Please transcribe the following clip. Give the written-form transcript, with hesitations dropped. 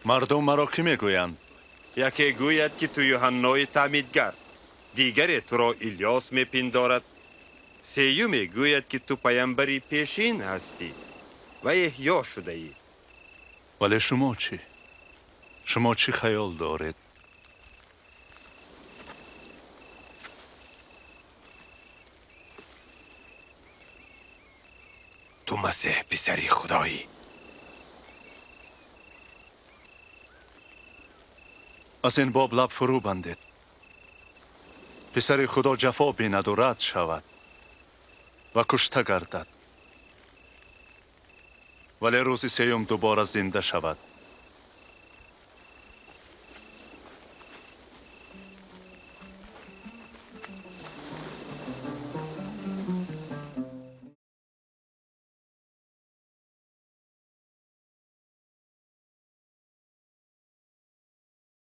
مردم مرا کی میگویند؟ یکی گوید که تو یوحنای تعمیدگر، دیگری تو را الیاس میپندارد، سیومی گوید که تو پیامبری پیشین هستی و احیا شده ای. ولی شما چی؟ شما چی خیال دارید؟ تو مسیح پسری خدایی. از این باب لب فرو بندید. پسر خدا جفا بیند و رد شود و کشته گردد، ولی روز سیوم دوباره زنده شود.